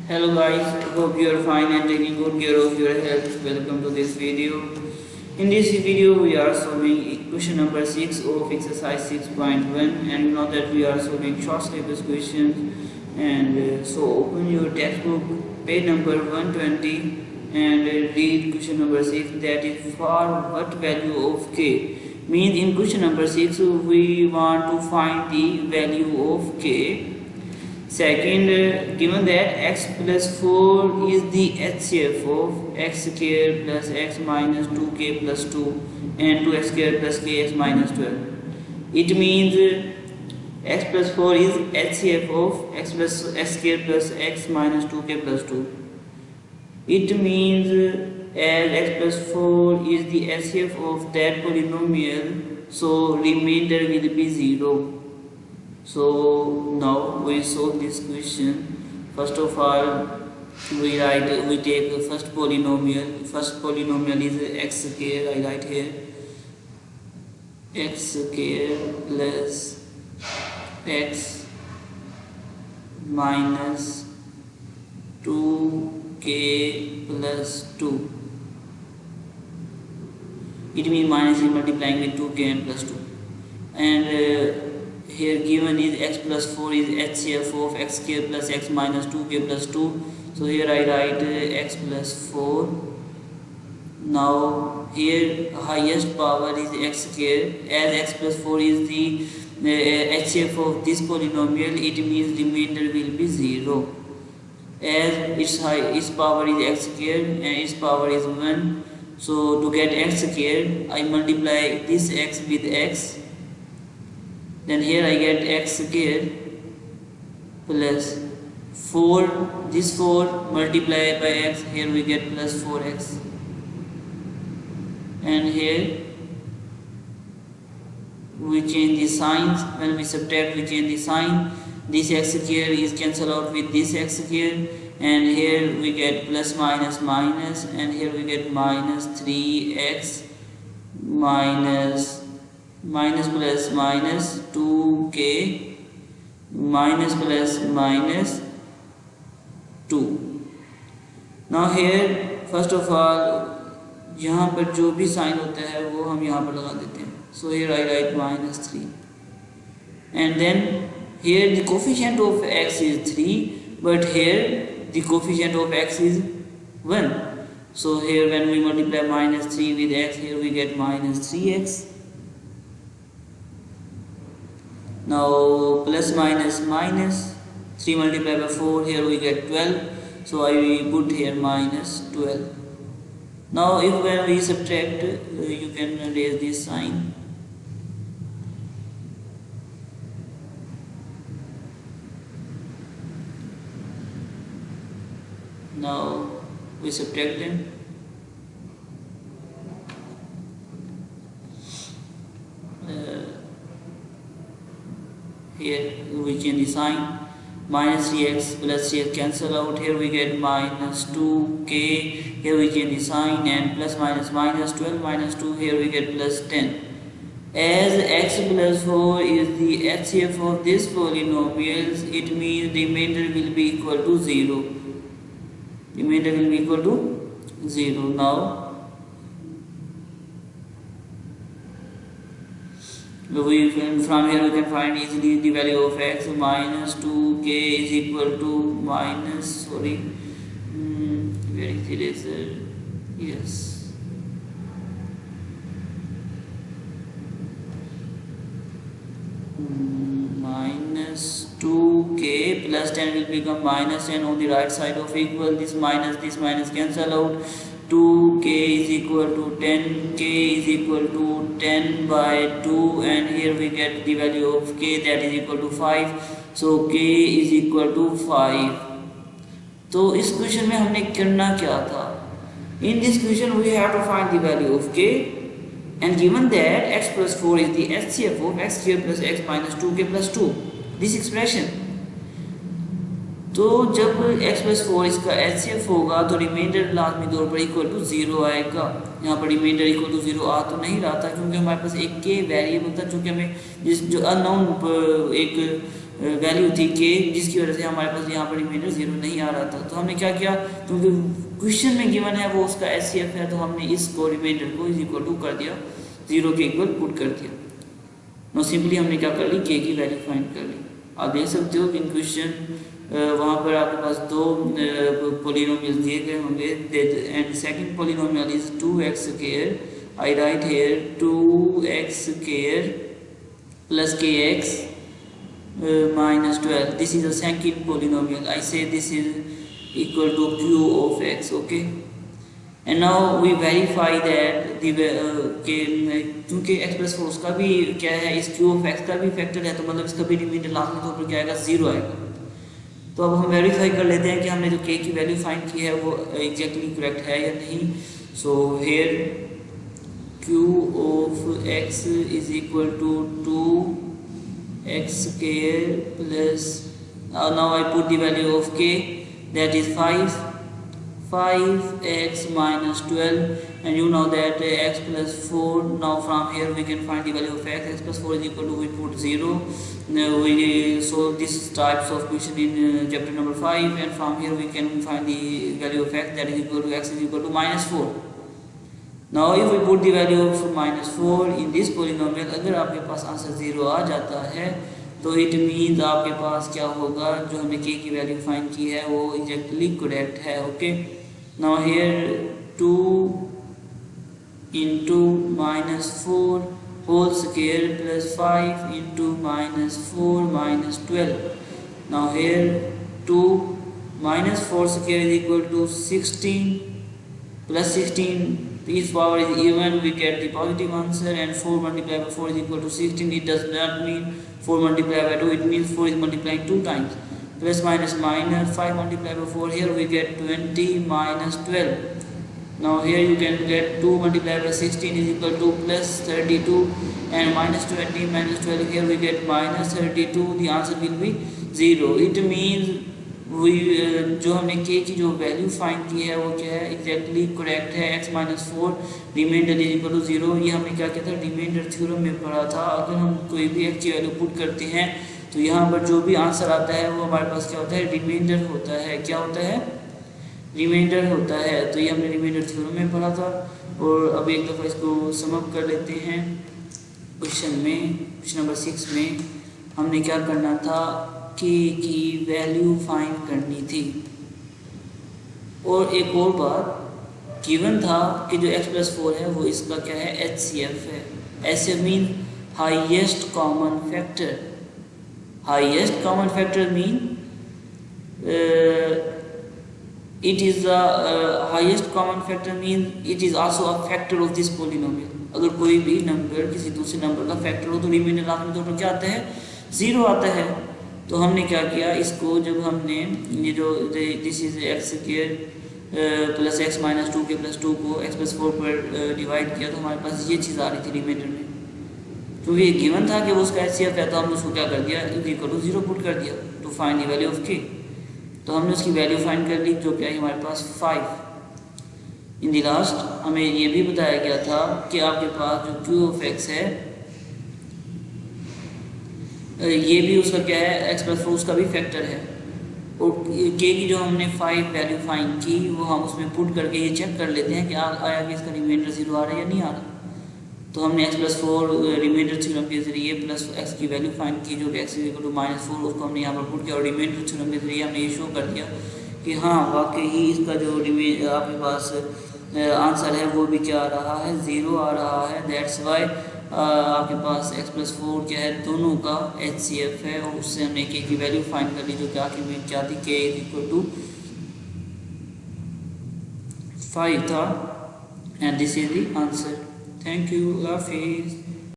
Hello guys, hope you are fine and taking good care of your health. Welcome to this video. In this video we are solving question number 6 of exercise 6.1 and you know that we are solving short syllabus questions so open your textbook page number 120 and read question number 6, that is for what value of k. Means in question number 6 we want to find the value of k. Second, given that x plus 4 is the HCF of x square plus x minus 2k plus 2 and 2x square plus kx minus 12. It means x plus 4 is HCF of x plus x square plus x minus 2k plus 2. It means as x plus 4 is the HCF of that polynomial, so remainder will be 0. So now we solve this question. First of all, we take the first polynomial. First polynomial is x square. I write here x square plus x minus 2k plus 2. It means minus is multiplying with 2k and plus 2. And here given is x plus 4 is HCF of x square plus x minus 2k plus 2. So here I write x plus 4. Now here highest power is x square. As x plus 4 is the HCF of this polynomial, it means remainder will be 0. As its power is x square and its power is 1. So to get x square, I multiply this x with x. Then here I get x square plus 4, this 4 multiplied by x, here we get plus 4x. And here we change the signs. When we subtract, we change the sign. This x square is cancelled out with this x square, and here we get plus minus minus, and here we get minus 3x minus plus minus 2k minus plus minus 2. Now here first of all यहाँ पर जो भी sign होता है वो हम यहाँ पर लगा देते हैं. So here I write minus 3 and then here the coefficient of x is 3 but here the coefficient of x is 1. So here when we multiply minus 3 with x, here we get minus 3x. Now plus minus minus 3 multiplied by 4, here we get 12. So I put here minus 12. Now if when we subtract, you can erase this sign. Now we subtract them. Here we change the sign. Minus 3x plus 3x cancel out. Here we get minus 2k. Here we change the sign, and plus minus minus 12 minus 2. Here we get plus 10. As x plus 4 is the HCF of this polynomials, it means remainder will be equal to 0. Remainder will be equal to 0. Now from here we can find easily the value of x. Minus 2k is equal to minus, where is the eraser? Yes, minus 2k plus 10 will become minus 10 on the right side of equal. This minus cancel out. 2k is equal to 10, k is equal to 10 by 2, and here we get the value of k, that is equal to 5. So k is equal to 5. तो इस question में हमने करना क्या था? In this question we have to find the value of k, and given that x plus 4 is the HCF of x square plus x minus 2k plus 2, this expression. तो जब x plus 4 इसका HCF होगा तो reminder लाजमी तौर पर equal to 0 आएगा. यहाँ पर रिमाइंडर इक्वल टू 0 आ तो नहीं रहा था क्योंकि हमारे पास एक k वेरिएबल था जो कि हमें जो अननोन एक वैल्यू थी के, जिसकी वजह से हमारे पास यहाँ पर रिमाइंडर 0 नहीं आ रहा था। तो हमने क्या किया, क्योंकि क्वेश्चन में गिवन है वो उसका HCF है, तो हमने इसको रिमाइंडर को इज इक्वल टू कर दिया, 0 के इक्वल पुट कर दिया। नो सिंपली हमने क्या कर ली, के की वैल्यू फाइंड कर ली। आप देख सकते हो इन क्वेश्चन वहाँ पर आपके पास दो पोलिनोमियल दिए गए होंगे, and second polynomial is 2x square. I right here 2x square plus kx minus 12. This is a second polynomial. I say this is equal to q of x. Okay, and now we verify that the क्योंकि x plus 4 उसका भी क्या है, इस q of x का भी factor है, तो मतलब इसका भी रिमाइंडर लास्ट में तौर पर क्या आएगा, 0 आएगा। तो अब हम वेरीफाई कर लेते हैं कि हमने जो k की वैल्यू फाइंड की है वो एग्जैक्टली करेक्ट है या नहीं। So here q of x is equal to 2x square plus now I put the value of k, that is 5x minus 12, and you know that x plus 4. Now from here we can find the value of x plus 4 is equal to, we put 0. Now we solve this types of question in chapter number 5, and from here we can find the value of x, that is equal to x is equal to minus 4. Now if we put the value of minus 4 in this polynomial, अगर आपके पास answer 0 आ जाता है तो it means आपके पास क्या होगा, जो हमने k की वैल्यू फाइंड की है वो एग्जैक्टली करेक्ट है। Okay, now here 2 into minus 4 whole square plus 5 into minus 4 minus 12. Now here 2 minus 4 square is equal to 16 plus 16. Each power is even, we get the positive answer, and 4 multiplied by 4 is equal to 16. It does not mean 4 multiplied by 2, it means 4 is multiplying 2 times. Plus minus minus, 5 multiplied by 4, here we get 20 minus 12. Now here you can get 2 multiplied by 16 is equal to plus 32, and minus 20 minus 12, here we get minus 32. The answer will be 0. It means जो हमने k की जो value find की है वो क्या है, exactly correct है। x minus 4 remainder is equal to 0। ये हमने क्या किया था, रिमाइंडर थ्योरम में पढ़ा था। अगर हम कोई भी x की वैल्यू पुट करते हैं तो यहाँ पर जो भी आंसर आता है वो हमारे पास क्या होता है, रिमाइंडर होता है। क्या होता है, रिमाइंडर होता है। तो ये हमने रिमाइंडर थ्योरम में पढ़ा था। और अब एक दफ़ा इसको समअप कर लेते हैं। क्वेश्चन नंबर 6 में हमने क्या करना था, k की वैल्यू फाइंड करनी थी। और एक और बात, गिवन था कि जो x plus 4 है वो इसका क्या है, HCF है। HCF mean highest common factor. Highest common factor mean it is the highest common factor means it is also a factor of this polynomial. अगर कोई भी नंबर किसी दूसरे नंबर का फैक्टर हो तो रिमाइंडर लास्ट में तो क्या आता है, 0 आता है। तो हमने क्या किया, इसको जब हमने ये जो this is x square plus x minus 2 के प्लस 2 को x प्लस 4 पर डिवाइड किया, तो हमारे पास ये चीज़ आ रही थी रिमाइंडर में। क्योंकि ये गिवन था कि वो उसका HCF है, तो हमने उसको क्या कर दिया, इक्वल टू 0 पुट कर दिया to find the value of k। तो हमने उसकी वैल्यू फाइंड कर ली, जो क्या है हमारे पास 5। इन द लास्ट हमें ये भी बताया गया था कि आपके पास जो q ऑफ x है ये भी उसका क्या है, x प्लस 4 उसका भी फैक्टर है। और k की जो हमने 5 वैल्यू फाइंड की वो हम उसमें पुट करके ये चेक कर लेते हैं कि आया कि इसका रिमाइंडर 0 आ रहा है या नहीं आ रहा। तो हमने x प्लस 4 रिमाइंडर थ्योरम के जरिए प्लस x की वैल्यू फाइंड की, जो कि x इक्वल टू माइनस 4, उसको हमने यहाँ पर पुट किया और रिमाइंडर थ्योरम के जरिए हमने ये शो कर दिया कि हाँ वाकई ही इसका जो आपके पास आंसर है वो भी क्या आ रहा है, 0 आ रहा है। दैट्स वाई आपके पास x प्लस 4 क्या है, दोनों का HCF है। और उससे हमने k की वैल्यू फाइंड कर ली, जो कि आखिर में क्या थी, k इज इक्वल टू 5 था, and this is the answer. Thank you, हाफिज़।